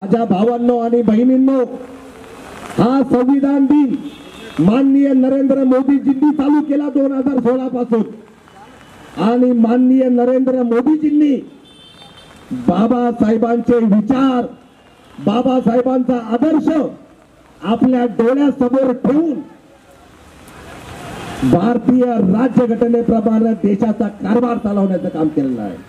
माझ्या भावांनो आणि बहिणींनो, हा संविधान दिन माननीय नरेंद्र मोदीजींनी चालू केला 2016 पासून। आणि माननीय नरेंद्र मोदीजींनी बाबासाहेबांचे विचार, बाबासाहेबांचा आदर्श आपल्या डोळ्यासमोर ठेवून भारतीय राज्यघटनेप्रमाणे देशाचा कारभार चालवण्याचं काम केलेलं आहे।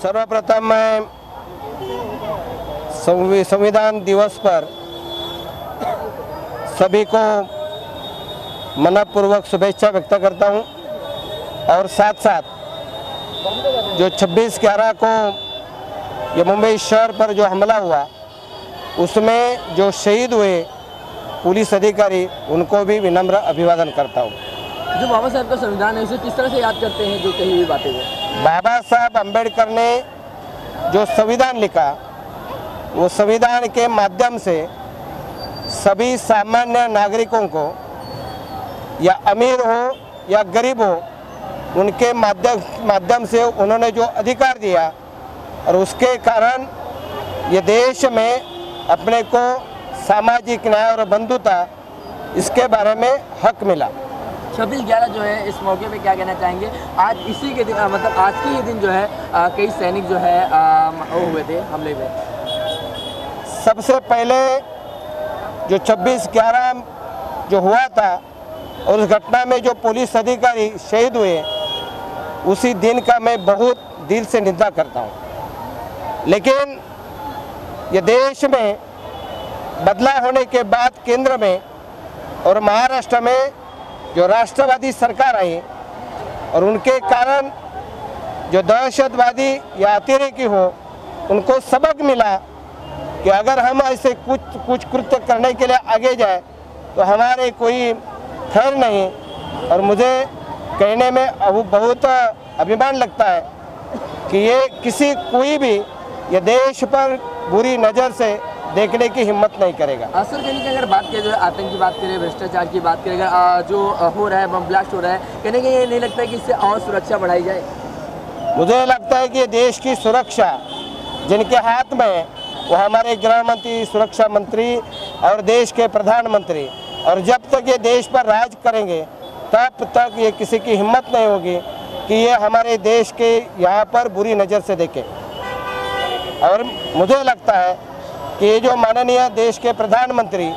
सर्वप्रथम मैं संविधान दिवस पर सभी को मनपूर्वक शुभेच्छा व्यक्त करता हूं और साथ साथ जो 26/11 को ये मुंबई शहर पर जो हमला हुआ उसमें जो शहीद हुए पुलिस अधिकारी उनको भी विनम्र अभिवादन करता हूं। जो बाबा साहब का संविधान है उसे किस तरह से याद करते हैं जो कही हुई बातें वो? बाबा साहब अम्बेडकर ने जो संविधान लिखा वो संविधान के माध्यम से सभी सामान्य नागरिकों को या अमीर हो या गरीब हो उनके माध्यम से उन्होंने जो अधिकार दिया और उसके कारण ये देश में अपने को सामाजिक न्याय और बंधुता इसके बारे में हक मिला। 26/11 जो है इस मौके पे क्या कहना चाहेंगे? आज इसी के दिन मतलब आज के ही दिन जो है कई सैनिक जो है वो हुए थे हमले में। सबसे पहले जो 26/11 जो हुआ था और उस घटना में जो पुलिस अधिकारी शहीद हुए उसी दिन का मैं बहुत दिल से निंदा करता हूँ। लेकिन ये देश में बदलाव होने के बाद केंद्र में और महाराष्ट्र में जो राष्ट्रवादी सरकार आई और उनके कारण जो दहशतवादी या अतिरेकी हो उनको सबक मिला कि अगर हम ऐसे कुछ कृत्य करने के लिए आगे जाए तो हमारे कोई खैर नहीं। और मुझे कहने में अब बहुत अभिमान लगता है कि ये कोई भी ये देश पर बुरी नज़र से देखने की हिम्मत नहीं करेगा। असर कहने की अगर बात करें, जो आतंक की बात करें, भ्रष्टाचार की बात करें, अगर जो हो रहा है बम ब्लास्ट हो रहा है, कहने के ये नहीं लगता है कि इससे और सुरक्षा बढ़ाई जाए? मुझे लगता है कि देश की सुरक्षा जिनके हाथ में है वो हमारे गृह मंत्री, सुरक्षा मंत्री और देश के प्रधानमंत्री, और जब तक ये देश पर राज करेंगे तब तक ये किसी की हिम्मत नहीं होगी कि ये हमारे देश के यहाँ पर बुरी नज़र से देखें। और मुझे लगता है कि ये जो माननीय देश के प्रधानमंत्री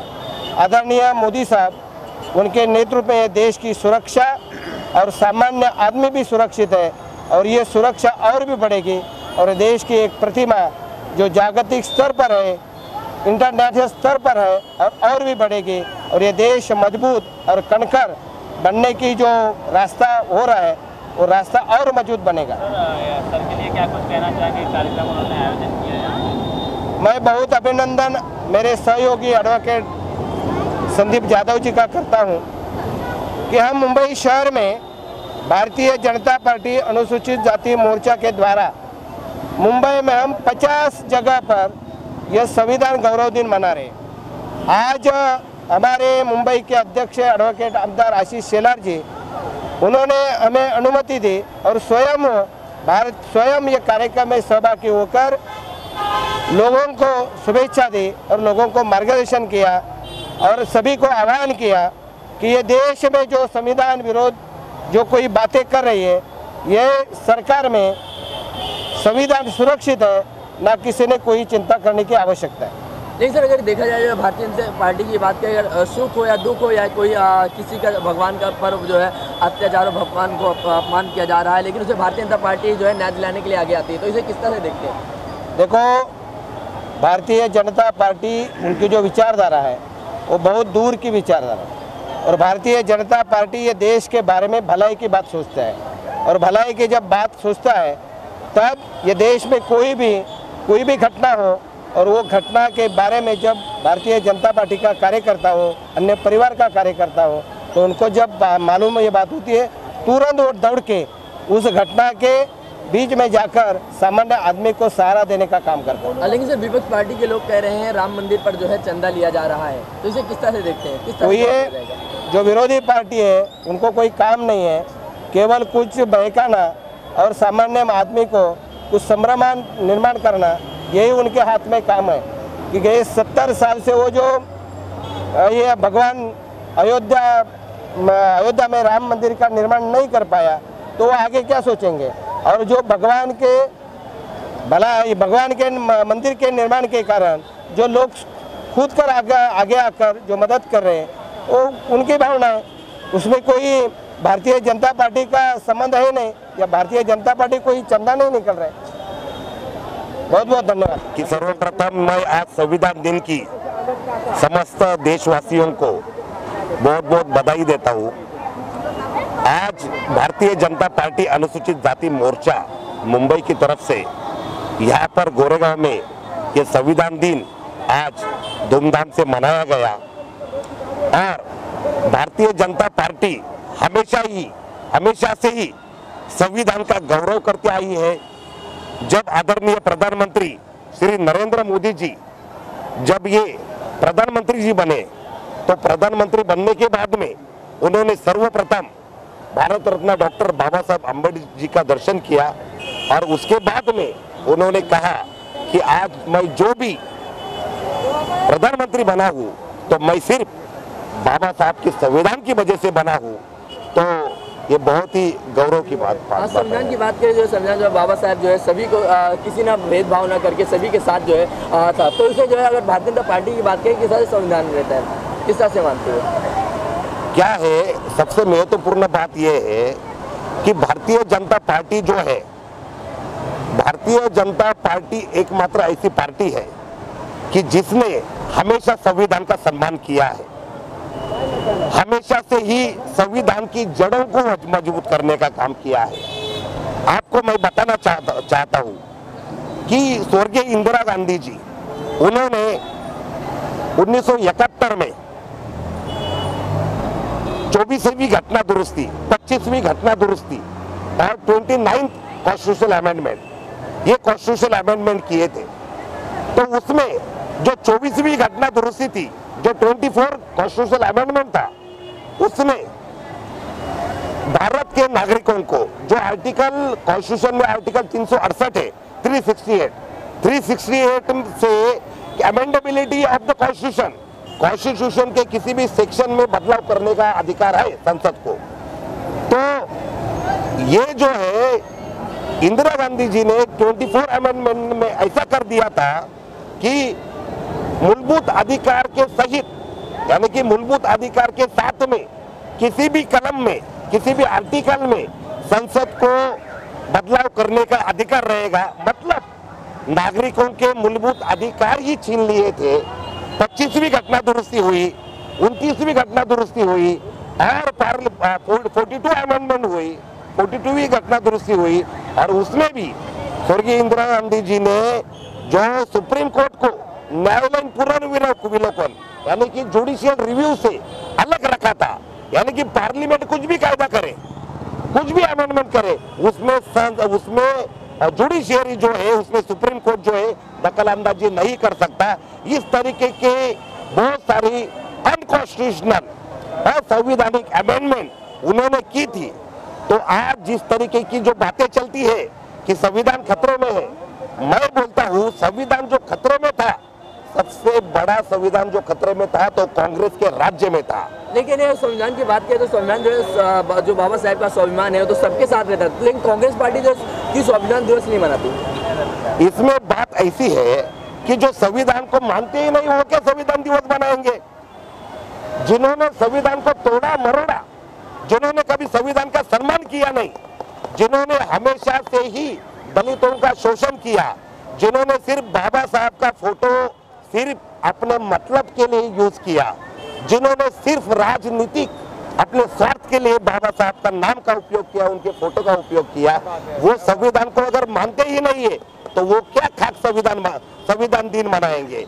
आदरणीय मोदी साहब उनके नेतृत्व में देश की सुरक्षा और सामान्य आदमी भी सुरक्षित है और ये सुरक्षा और भी बढ़ेगी और देश की एक प्रतिमा जो जागतिक स्तर पर है, इंटरनेशनल स्तर पर है और भी बढ़ेगी और ये देश मजबूत और कणखर बनने की जो रास्ता हो रहा है वो रास्ता और मजबूत बनेगा। सर के लिए क्या कुछ कहना चाहेंगे? कार्यक्रम उन्होंने आयोजन किया है। मैं बहुत अभिनंदन मेरे सहयोगी एडवोकेट संदीप यादव जी का करता हूं कि हम मुंबई शहर में भारतीय जनता पार्टी अनुसूचित जाति मोर्चा के द्वारा मुंबई में हम 50 जगह पर यह संविधान गौरव दिन मना रहे। आज हमारे मुंबई के अध्यक्ष एडवोकेट आमदार आशीष शेलार जी उन्होंने हमें अनुमति दी और स्वयं ये कार्यक्रम में सहभागी होकर लोगों को शुभेच्छा दी और लोगों को मार्गदर्शन किया और सभी को आह्वान किया कि ये देश में जो संविधान विरोध जो कोई बातें कर रही है, ये सरकार में संविधान सुरक्षित है, ना किसी ने कोई चिंता करने की आवश्यकता है। लेकिन सर, अगर देखा जाए जो भारतीय जनता पार्टी की बात करें, अगर सुख हो या दुख हो या कोई किसी का भगवान का पर्व जो है अत्याचार और भगवान को अपमान किया जा रहा है, लेकिन उसे भारतीय जनता पार्टी जो है न्याय दिलाने के लिए आगे आती है, तो इसे किस तरह से देखते हैं? देखो, भारतीय जनता पार्टी, उनकी जो विचारधारा है वो बहुत दूर की विचारधारा है और भारतीय जनता पार्टी ये देश के बारे में भलाई की बात सोचता है और भलाई की जब बात सोचता है तब ये देश में कोई भी घटना हो और वो घटना के बारे में जब भारतीय जनता पार्टी का कार्यकर्ता हो, अन्य परिवार का कार्यकर्ता हो, तो उनको जब मालूम ये बात होती है, तुरंत वो दौड़ के उस घटना के बीच में जाकर सामान्य आदमी को सहारा देने का काम करता है। लेकिन सर, विपक्ष पार्टी के लोग कह रहे हैं राम मंदिर पर जो है चंदा लिया जा रहा है, तो इसे किस तरह से देखते हैं? किस तरह तो ये जो विरोधी पार्टी है उनको कोई काम नहीं है, केवल कुछ बहकाना और सामान्य आदमी को कुछ संभ्रम निर्माण करना, यही उनके हाथ में काम है। क्योंकि ये 70 साल से वो जो ये भगवान अयोध्या में राम मंदिर का निर्माण नहीं कर पाया, तो वो आगे क्या सोचेंगे? और जो भगवान के मंदिर के निर्माण के कारण जो लोग खुद कर आगे आकर जो मदद कर रहे हैं, वो उनकी भावना है, उसमें कोई भारतीय जनता पार्टी का संबंध है नहीं, या भारतीय जनता पार्टी कोई चंदा नहीं निकल रहा है। बहुत बहुत धन्यवाद। कि सर्वप्रथम मैं आज संविधान दिन की समस्त देशवासियों को बहुत बहुत बधाई देता हूँ। आज भारतीय जनता पार्टी अनुसूचित जाति मोर्चा मुंबई की तरफ से यहाँ पर गोरेगांव में ये संविधान दिन आज धूमधाम से मनाया गया और भारतीय जनता पार्टी हमेशा से ही संविधान का गौरव करते आई है। जब आदरणीय प्रधानमंत्री श्री नरेंद्र मोदी जी जब ये प्रधानमंत्री जी बने, तो प्रधानमंत्री बनने के बाद में उन्होंने सर्वप्रथम भारत रत्न डॉक्टर बाबा साहब अम्बेडकर जी का दर्शन किया और उसके बाद में उन्होंने कहा कि आज मैं जो भी प्रधानमंत्री बना हूँ तो मैं सिर्फ बाबा साहब के संविधान की वजह से बना हूँ। तो ये बहुत ही गौरव की बात है। संविधान की बात करें, जो संविधान जो बाबा साहब जो है सभी को किसी ना भेदभाव ना करके सभी के साथ जो है था, तो इसे जो है अगर भारतीय जनता पार्टी की बात करें किस तरह से संविधान रहता है, किस तरह से मानते हो? क्या है, सबसे महत्वपूर्ण बात यह है कि भारतीय जनता पार्टी जो है, भारतीय जनता पार्टी एकमात्र ऐसी पार्टी है कि जिसने हमेशा संविधान का सम्मान किया है, हमेशा से ही संविधान की जड़ों को मजबूत करने का काम किया है। आपको मैं बताना चाहता हूं कि स्वर्गीय इंदिरा गांधी जी, उन्होंने 1971 में 24वीं घटना दुरुस्ती, 25वीं घटना दुरुस्ती और 29th कॉन्स्टिट्यूशनल अमेंडमेंट, ये कॉन्स्टिट्यूशनल अमेंडमेंट किए थे। तो उसमें जो 24वीं घटना दुरुस्ती थी, जो 24 कॉन्स्टिट्यूशनल अमेंडमेंट था, उसने भारत के नागरिकों को जो आर्टिकल कॉन्स्टिट्यूशन में आर्टिकल 368 है, 368 से अमेंडेबिलिटी ऑफ द कॉन्स्टिट्यूशन के किसी भी सेक्शन में बदलाव करने का अधिकार है संसद को। तो ये जो है इंदिरा गांधी जी ने 24 अमेंडमेंट में ऐसा कर दिया था कि मूलभूत अधिकार के सहित, यानी कि मूलभूत अधिकार के साथ में किसी भी कलम में, किसी भी आर्टिकल में संसद को बदलाव करने का अधिकार रहेगा। मतलब नागरिकों के मूलभूत अधिकार ही छीन लिए थे। 25वीं घटना दुरुस्ती हुई, 29वीं घटना दुरुस्ती हुई और 42 अमेंडमेंट हुई, 42वीं घटना दुरुस्ती हुई और उसमें भी स्वर्गीय इंदिरा गांधी जी ने जो सुप्रीम कोर्ट को न्यायालयीन पुनर्विलोकन यानी कि जुडिशियल रिव्यू से अलग रखा था, यानी कि पार्लियामेंट कुछ भी कायदा करे, कुछ भी अमेंडमेंट करे, उसमें जुडिशियरी जो है, उसमें सुप्रीम कोर्ट जो है दखल अंदाजी नहीं कर सकता। इस तरीके के बहुत सारी अनकॉन्स्टिट्यूशनल असंवैधानिक अमेंडमेंट उन्होंने की थी। तो आज जिस तरीके की जो बातें चलती है कि संविधान खतरे में है, मैं बोलता हूँ संविधान जो खतरे में था, सबसे बड़ा संविधान जो खतरे में था तो कांग्रेस के राज्य में था। लेकिन ये संविधान की बात करें तो संविधान जो है जो बाबा साहेब का स्वाभिमान है तो सबके साथ रहता है, लेकिन कांग्रेस पार्टी जो क्यों संविधान दिवस नहीं मनाती? इसमें बात ऐसी है कि जो संविधान को मानते ही नहीं वो क्या संविधान दिवस बनाएंगे? जिन्होंने संविधान को तोड़ा मरोड़ा, जिन्होंने कभी संविधान का सम्मान किया नहीं, जिन्होंने हमेशा से ही दलितों का शोषण किया, जिन्होंने सिर्फ बाबा साहब का फोटो सिर्फ अपने मतलब के लिए यूज किया, जिन्होंने सिर्फ राजनीतिक अपने स्वार्थ के लिए बाबा साहब का नाम का उपयोग किया, उनके फोटो का उपयोग किया, वो संविधान को अगर मानते ही नहीं है तो वो क्या खाक संविधान दिन मनाएंगे?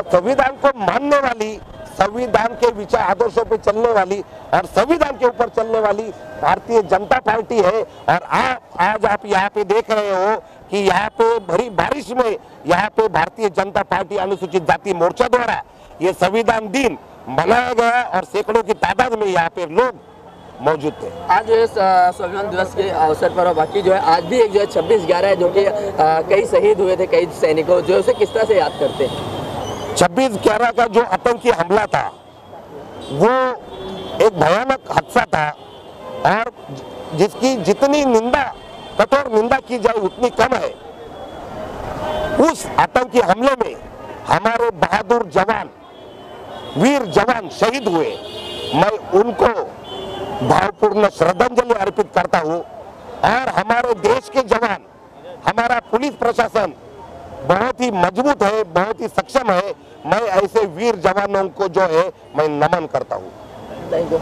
संविधान को मानने वाली, संविधान के विचार आदर्शों पे चलने वाली और संविधान के ऊपर चलने वाली भारतीय जनता पार्टी है। और आज आप यहाँ पे देख रहे हो कि यहाँ पे भरी बारिश में यहाँ पे भारतीय जनता पार्टी अनुसूचित जाति मोर्चा द्वारा ये संविधान दिन मनाया गया और सैकड़ों की तादाद में यहाँ पे लोग मौजूद थे। आज जो है संविधान दिवस के अवसर पर और बाकी जो है आज भी एक जो है 26/11 है जो कि कई शहीद हुए थे, कई सैनिकों जो उसे किस तरह से याद करते हैं? 26/11 का जो आतंकी हमला था वो एक भयानक हादसा था और जिसकी जितनी निंदा, कठोर निंदा की जाए उतनी कम है। उस आतंकी हमले में हमारे बहादुर जवान, वीर जवान शहीद हुए। मैं उनको भावपूर्ण श्रद्धांजलि अर्पित करता हूं और हमारे देश के जवान, हमारा पुलिस प्रशासन बहुत ही मजबूत है, बहुत ही सक्षम है। मैं ऐसे वीर जवानों को जो है मैं नमन करता हूं। Thank you.